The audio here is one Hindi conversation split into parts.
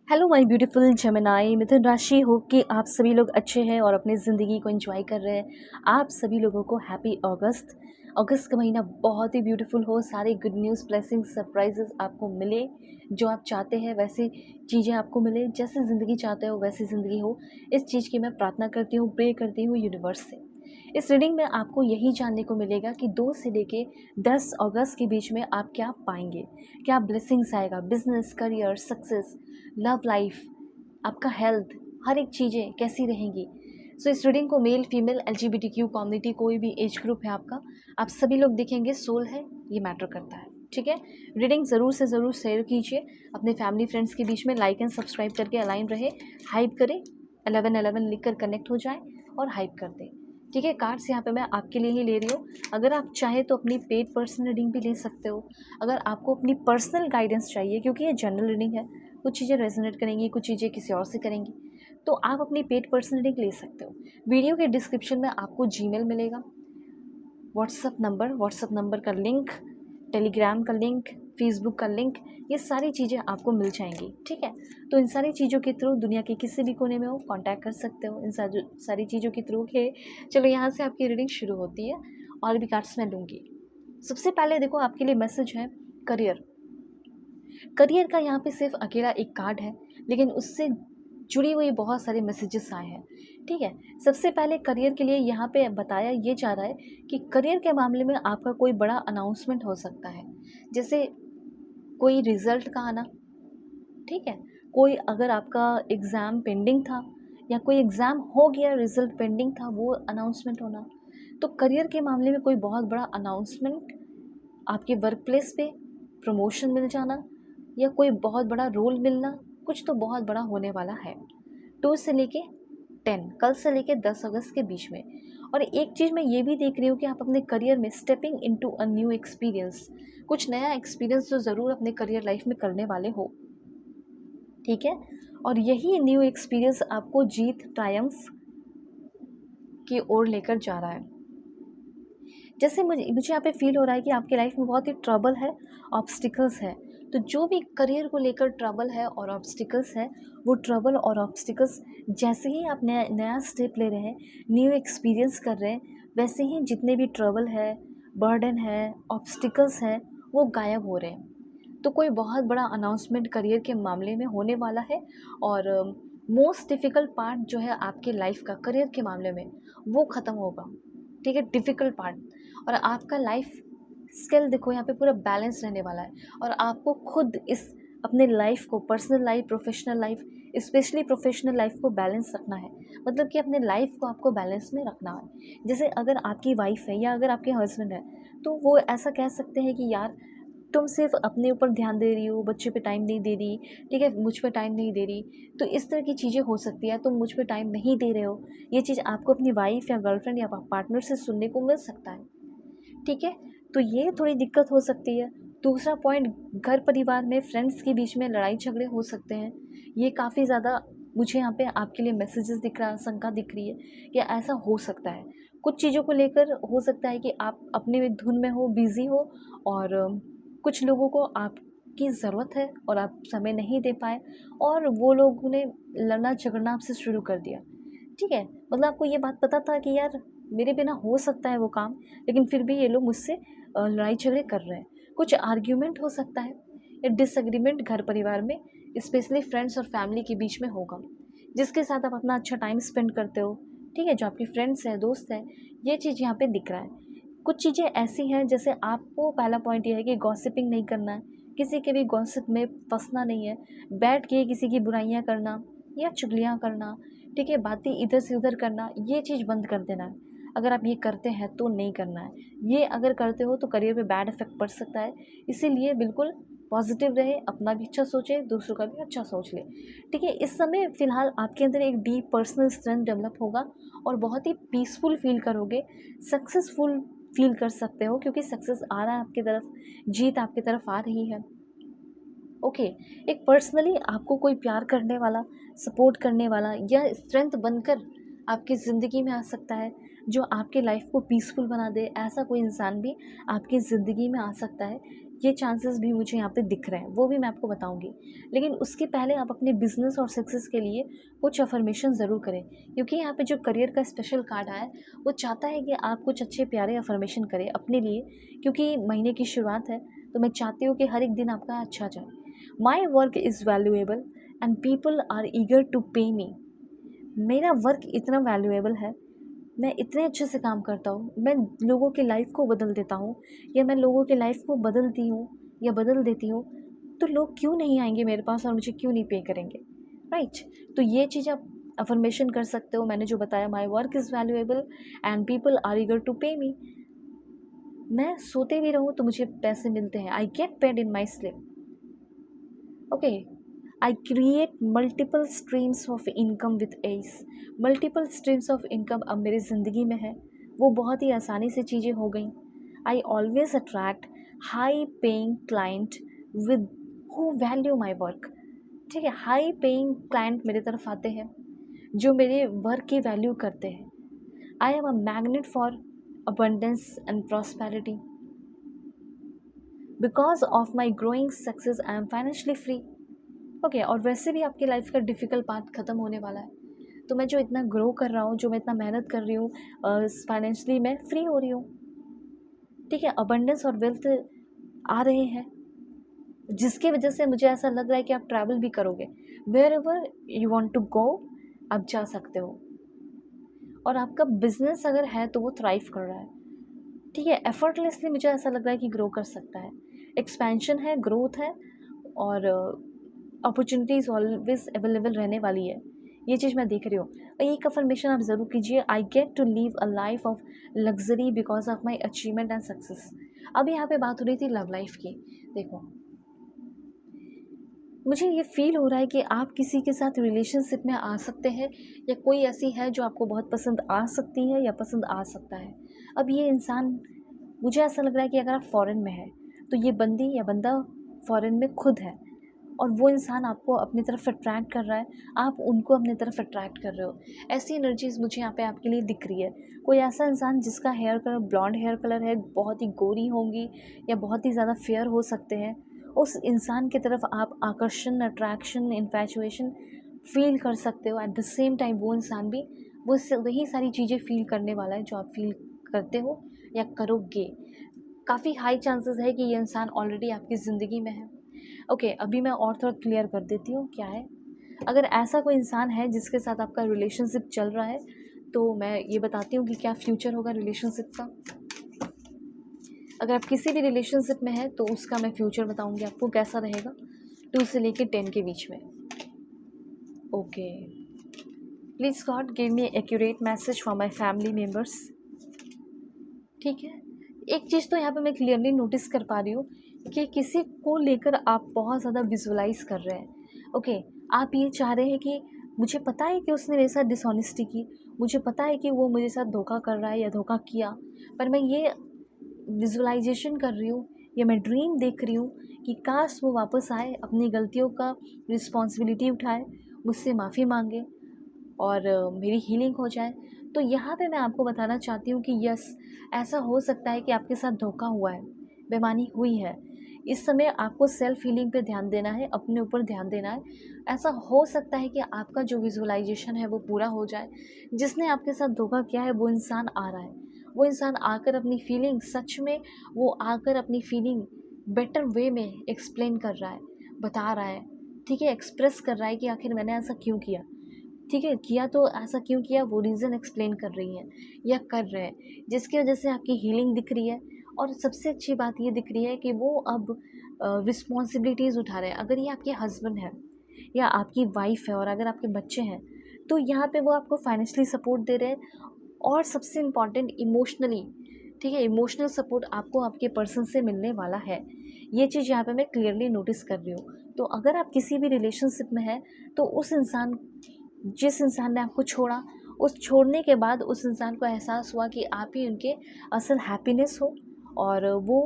हेलो माय ब्यूटीफुल जेमिनाई मिथुन राशि। होप कि आप सभी लोग अच्छे हैं और अपनी ज़िंदगी को एंजॉय कर रहे हैं। आप सभी लोगों को हैप्पी अगस्त। अगस्त का महीना बहुत ही ब्यूटीफुल हो, सारे गुड न्यूज़, ब्लेसिंग्स, सरप्राइजेस आपको मिले, जो आप चाहते हैं वैसी चीज़ें आपको मिले, जैसी ज़िंदगी चाहते हो वैसी ज़िंदगी हो। इस चीज़ की मैं प्रार्थना करती हूँ, प्रे करती हूँ यूनिवर्स से। इस रीडिंग में आपको यही जानने को मिलेगा कि 2 से लेके 10 अगस्त के बीच में आप क्या पाएंगे, क्या ब्लेसिंग्स आएगा, business, career, success, love life, आपका हेल्थ, हर एक चीज़ें कैसी रहेंगी। सो इस रीडिंग को मेल फीमेल LGBTQ कम्युनिटी, कोई भी एज ग्रुप है आपका, आप सभी लोग देखेंगे, सोल है, ये मैटर करता है। ठीक है, रीडिंग ज़रूर से ज़रूर शेयर कीजिए अपने फैमिली फ्रेंड्स के बीच में, लाइक एंड सब्सक्राइब करके अलाइन रहे, हाइप करें, 1111 लिख कर कनेक्ट हो जाए और हाइप कर दें। ठीक है, कार्ड्स यहाँ पे मैं आपके लिए ही ले रही हूँ। अगर आप चाहें तो अपनी पेड पर्सनल रीडिंग भी ले सकते हो। अगर आपको अपनी पर्सनल गाइडेंस चाहिए, क्योंकि ये जनरल रीडिंग है, कुछ चीज़ें रेजोनेट करेंगी, कुछ चीज़ें किसी और से करेंगी, तो आप अपनी पेड पर्सनल रीडिंग ले सकते हो। वीडियो के डिस्क्रिप्शन में आपको जीमेल मिलेगा, व्हाट्सअप नंबर का लिंक, टेलीग्राम का लिंक, फेसबुक का लिंक, ये सारी चीज़ें आपको मिल जाएंगी। ठीक है, तो इन सारी चीज़ों के थ्रू दुनिया के किसी भी कोने में हो कांटेक्ट कर सकते हो इन सारी चीज़ों के थ्रू के। चलो यहाँ से आपकी रीडिंग शुरू होती है और भी कार्ड्स मैं लूँगी। सबसे पहले देखो, आपके लिए मैसेज है करियर। करियर का यहाँ पे सिर्फ अकेला एक कार्ड है, लेकिन उससे जुड़ी हुई बहुत सारे मैसेजेस आए हैं। ठीक है, सबसे पहले करियर के लिए यहाँ पे बताया ये जा रहा है कि करियर के मामले में आपका कोई बड़ा अनाउंसमेंट हो सकता है, जैसे कोई रिजल्ट का आना। ठीक है, कोई अगर आपका एग्ज़ाम पेंडिंग था या कोई एग्ज़ाम हो गया, रिजल्ट पेंडिंग था, वो अनाउंसमेंट होना। तो करियर के मामले में कोई बहुत बड़ा अनाउंसमेंट, आपके वर्क प्लेस पे प्रमोशन मिल जाना या कोई बहुत बड़ा रोल मिलना, कुछ तो बहुत बड़ा होने वाला है। 2 से लेके 10, कल से लेके 10 अगस्त के बीच में। और एक चीज़ मैं ये भी देख रही हूँ कि आप अपने करियर में stepping into a new experience, कुछ नया एक्सपीरियंस जो ज़रूर अपने करियर लाइफ में करने वाले हो। ठीक है, और यही न्यू एक्सपीरियंस आपको जीत, ट्रायम्फ की ओर लेकर जा रहा है। जैसे मुझे यहाँ पे फील हो रहा है कि आपके लाइफ में बहुत ही ट्रबल है, ऑब्स्टिकल्स है। तो जो भी करियर को लेकर ट्रबल है और ऑब्स्टिकल्स है, वो ट्रबल और ऑब्स्टिकल्स जैसे ही आप नया नया स्टेप ले रहे हैं, न्यू एक्सपीरियंस कर रहे हैं, वैसे ही जितने भी ट्रबल है, बर्डन है, ऑब्स्टिकल्स हैं, वो गायब हो रहे हैं। तो कोई बहुत बड़ा अनाउंसमेंट करियर के मामले में होने वाला है। और मोस्ट डिफ़िकल्ट पार्ट जो है आपके लाइफ का करियर के मामले में, वो ख़त्म होगा। ठीक है, डिफ़िकल्ट पार्ट। और आपका लाइफ स्किल देखो यहाँ पे पूरा बैलेंस रहने वाला है। और आपको खुद इस अपने लाइफ को, personal life, professional life, specially professional life को बैलेंस रखना है। मतलब कि अपने लाइफ को आपको बैलेंस में रखना है। जैसे अगर आपकी वाइफ है या अगर आपके हस्बैंड है, तो वो ऐसा कह सकते हैं कि यार तुम सिर्फ अपने ऊपर ध्यान दे रही हो, बच्चे पे टाइम नहीं दे रही, ठीक है, मुझ पे टाइम नहीं दे रही। तो इस तरह की चीज़ें हो सकती है, तुम मुझ पे टाइम नहीं दे रहे हो, ये चीज़ आपको अपनी वाइफ या गर्लफ्रेंड या पार्टनर से सुनने को मिल सकता है। ठीक है, तो ये थोड़ी दिक्कत हो सकती है। दूसरा पॉइंट, घर परिवार में, फ्रेंड्स के बीच में लड़ाई झगड़े हो सकते हैं। ये काफ़ी ज़्यादा मुझे यहाँ पे आपके लिए मैसेजेस दिख रहा है, शंका दिख रही है कि ऐसा हो सकता है। कुछ चीज़ों को लेकर हो सकता है कि आप अपने में धुन में हो, बिज़ी हो, और कुछ लोगों को आपकी ज़रूरत है और आप समय नहीं दे पाए, और वो लोगों ने लड़ना झगड़ना आपसे शुरू कर दिया। ठीक है, मतलब आपको ये बात पता था कि यार मेरे बिना हो सकता है वो काम, लेकिन फिर भी ये लोग मुझसे लड़ाई झगड़े कर रहे हैं। कुछ आर्ग्यूमेंट हो सकता है या डिसएग्रीमेंट घर परिवार में, स्पेशली फ्रेंड्स और फैमिली के बीच में होगा, जिसके साथ आप अपना अच्छा टाइम स्पेंड करते हो। ठीक है, जो आपके फ्रेंड्स हैं, दोस्त हैं, ये चीज़ यहाँ पे दिख रहा है। कुछ चीज़ें ऐसी हैं, जैसे आपको पहला पॉइंट ये है कि गॉसिपिंग नहीं करना है, किसी के भी गॉसिप में फंसना नहीं है, बैठ के किसी की बुराइयाँ करना या चुगलियाँ करना, ठीक है, बातें इधर से उधर करना, ये चीज़ बंद कर देना है। अगर आप ये करते हैं तो नहीं करना है। ये अगर करते हो तो करियर पे बैड इफ़ेक्ट पड़ सकता है। इसीलिए बिल्कुल पॉजिटिव रहे, अपना भी अच्छा सोचे, दूसरों का भी अच्छा सोच ले। ठीक है, इस समय फ़िलहाल आपके अंदर एक डीप पर्सनल स्ट्रेंथ डेवलप होगा और बहुत ही पीसफुल फील करोगे, सक्सेसफुल फील कर सकते हो, क्योंकि सक्सेस आ रहा है आपकी तरफ, जीत आपकी तरफ आ रही है। ओके, एक पर्सनली आपको कोई प्यार करने वाला, सपोर्ट करने वाला या स्ट्रेंथ बनकर आपकी ज़िंदगी में आ सकता है, जो आपके लाइफ को पीसफुल बना दे। ऐसा कोई इंसान भी आपकी ज़िंदगी में आ सकता है। ये चांसेस भी मुझे यहाँ पे दिख रहे हैं, वो भी मैं आपको बताऊंगी। लेकिन उसके पहले आप अपने बिजनेस और सक्सेस के लिए कुछ अफर्मेशन ज़रूर करें, क्योंकि यहाँ पे जो करियर का स्पेशल कार्ड आया है वो चाहता है कि आप कुछ अच्छे प्यारे अफर्मेशन करें अपने लिए, क्योंकि महीने की शुरुआत है। तो मैं चाहती हूँ कि हर एक दिन आपका अच्छा जाए। My work is valuable and people are eager to pay me. मेरा वर्क इतना वैल्यूएबल है, मैं इतने अच्छे से काम करता हूँ, मैं लोगों की लाइफ को बदल देता हूँ, या मैं लोगों की लाइफ को बदलती हूँ या बदल देती हूँ, तो लोग क्यों नहीं आएंगे मेरे पास और मुझे क्यों नहीं पे करेंगे, राइट। तो ये चीज़ आप अफर्मेशन कर सकते हो। मैंने जो बताया, my work is valuable and people are eager to pay me. मैं सोते भी रहूँ तो मुझे पैसे मिलते हैं, I get paid in my sleep. Okay, I create multiple streams of income with S. Multiple streams of income अब मेरी ज़िंदगी में है, वो बहुत ही आसानी से चीज़ें हो गई। I always attract high paying client with who value my work. ठीक है, हाई पेइंग क्लाइंट मेरे तरफ आते हैं जो मेरे वर्क की वैल्यू करते हैं। I am a magnet for abundance and prosperity. Because of my growing success I am financially free. Okay, और वैसे भी आपकी लाइफ का डिफ़िकल्ट पार्ट ख़त्म होने वाला है, तो मैं जो इतना ग्रो कर रहा हूँ, जो मैं इतना मेहनत कर रही हूँ, फाइनेंशियली मैं फ्री हो रही हूँ। ठीक है, अबंडेंस और वेल्थ आ रहे हैं, जिसकी वजह से मुझे ऐसा लग रहा है कि आप ट्रैवल भी करोगे, wherever you want to go आप जा सकते हो। और आपका बिजनेस अगर है तो वो थ्राइव कर रहा है। ठीक है, एफर्टलेसली मुझे ऐसा लग रहा है कि ग्रो कर सकता है, एक्सपेंशन है, ग्रोथ है, और अपॉर्चुनिटीज़ ऑलवेज अवेलेबल रहने वाली है। ये चीज़ मैं देख रही हूँ। एक अफर्मेशन आप ज़रूर कीजिए, I get to live a life of luxury because of my achievement and success. अब यहाँ पे बात हो रही थी लव लाइफ की। देखो, मुझे ये फील हो रहा है कि आप किसी के साथ रिलेशनशिप में आ सकते हैं, या कोई ऐसी है जो आपको बहुत पसंद आ सकती है या पसंद आ सकता है। अब ये इंसान, मुझे ऐसा लग रहा है कि अगर आप फॉरेन में हैं तो ये बंदी या बंदा फॉरेन में खुद है, और वो इंसान आपको अपनी तरफ अट्रैक्ट कर रहा है, आप उनको अपनी तरफ अट्रैक्ट कर रहे हो। ऐसी एनर्जीज़ मुझे यहाँ पे आपके लिए दिख रही है। कोई ऐसा इंसान जिसका hair colour blonde hair colour है, बहुत ही गोरी होंगी या बहुत ही ज़्यादा फेयर हो सकते हैं, उस इंसान की तरफ आप आकर्षण, अट्रैक्शन, इन्फैचुएशन फील कर सकते हो। एट द सेम टाइम वो इंसान भी वही सारी चीज़ें फील करने वाला है जो आप फील करते हो या करोगे। काफ़ी हाई चांसेस है कि ये इंसान ऑलरेडी आपकी ज़िंदगी में है। ओके, अभी मैं और थोड़ा क्लियर कर देती हूँ क्या है। अगर ऐसा कोई इंसान है जिसके साथ आपका रिलेशनशिप चल रहा है, तो मैं ये बताती हूँ कि क्या फ्यूचर होगा रिलेशनशिप का। अगर आप किसी भी रिलेशनशिप में हैं तो उसका मैं फ्यूचर बताऊँगी आपको कैसा रहेगा, 2 से लेके 10 के बीच में। Okay, please God give me accurate message for my family members. ठीक है, एक चीज़ तो यहाँ पे मैं क्लियरली नोटिस कर पा रही हूँ कि किसी को लेकर आप बहुत ज़्यादा विजुअलाइज कर रहे हैं। ओके, आप ये चाह रहे हैं कि मुझे पता है कि उसने मेरे साथ डिसऑनेस्टी की, मुझे पता है कि वो मेरे साथ धोखा कर रहा है या धोखा किया, पर मैं ये विजुअलाइजेशन कर रही हूँ या मैं ड्रीम देख रही हूँ कि काश वो वापस आए, अपनी गलतियों का रिस्पॉन्सिबिलिटी उठाए, मुझसे माफ़ी मांगे और मेरी हीलिंग हो जाए। तो यहाँ पे मैं आपको बताना चाहती हूँ कि यस, ऐसा हो सकता है कि आपके साथ धोखा हुआ है, बेईमानी हुई है। इस समय आपको सेल्फ हीलिंग पे ध्यान देना है, अपने ऊपर ध्यान देना है। ऐसा हो सकता है कि आपका जो विजुअलाइजेशन है वो पूरा हो जाए। जिसने आपके साथ धोखा किया है वो इंसान आ रहा है, वो इंसान आकर अपनी फीलिंग, सच में वो आकर अपनी फीलिंग बेटर वे में एक्सप्लेन कर रहा है, बता रहा है। ठीक है, एक्सप्रेस कर रहा है कि आखिर मैंने ऐसा क्यों किया। ठीक है, किया तो ऐसा क्यों किया, वो रीज़न एक्सप्लेन कर रही हैं या कर रहे हैं, जिसकी वजह से आपकी हीलिंग दिख रही है। और सबसे अच्छी बात ये दिख रही है कि वो अब रिस्पॉन्सिबिलिटीज़ उठा रहे हैं। अगर ये आपके हस्बैंड है या आपकी वाइफ है और अगर आपके बच्चे हैं, तो यहाँ पे वो आपको फाइनेंशियली सपोर्ट दे रहे हैं, और सबसे इम्पॉर्टेंट इमोशनली। ठीक है, इमोशनल सपोर्ट आपको आपके पर्सन से मिलने वाला है। ये चीज़ यहाँ पे मैं क्लियरली नोटिस कर रही हूँ। तो अगर आप किसी भी रिलेशनशिप में हैं तो उस इंसान, जिस इंसान ने आपको छोड़ा, उस छोड़ने के बाद उस इंसान को एहसास हुआ कि आप ही उनके असल हैप्पीनेस हो, और वो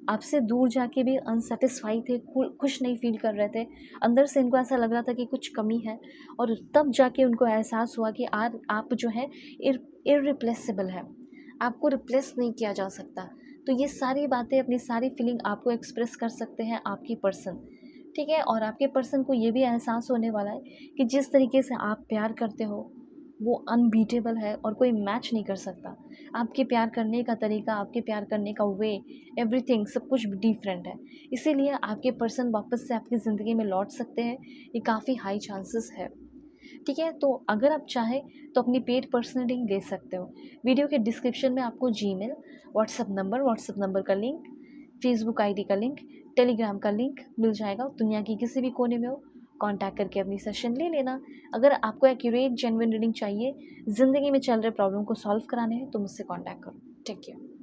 आपसे दूर जाके भी अनसेटिस्फाई थे, खुश नहीं फील कर रहे थे। अंदर से इनको ऐसा लग रहा था कि कुछ कमी है, और तब जाके उनको एहसास हुआ कि आप जो है इररिप्लेसेबल है, आपको रिप्लेस नहीं किया जा सकता। तो ये सारी बातें, अपनी सारी फीलिंग आपको एक्सप्रेस कर सकते हैं आपकी पर्सन, ठीक है। और आपके पर्सन को ये भी एहसास होने वाला है कि जिस तरीके से आप प्यार करते हो वो अनबीटेबल है और कोई मैच नहीं कर सकता। आपके प्यार करने का तरीका, आपके प्यार करने का वे, एवरीथिंग सब कुछ डिफरेंट है। इसीलिए आपके पर्सन वापस से आपकी ज़िंदगी में लौट सकते हैं, ये काफ़ी हाई चांसेस है, ठीक है। तो अगर आप चाहें तो अपनी पेड पर्सनल रीडिंग ले सकते हो। वीडियो के डिस्क्रिप्शन में आपको जीमेल, व्हाट्सएप नंबर का लिंक, फेसबुक आईडी का लिंक, टेलीग्राम का लिंक मिल जाएगा। दुनिया की किसी भी कोने में हो, कांटेक्ट करके अपनी सेशन ले लेना। अगर आपको एक्यूरेट जेन्युइन रीडिंग चाहिए, ज़िंदगी में चल रहे प्रॉब्लम को सॉल्व कराने हैं, तो मुझसे कांटेक्ट करो। Take care.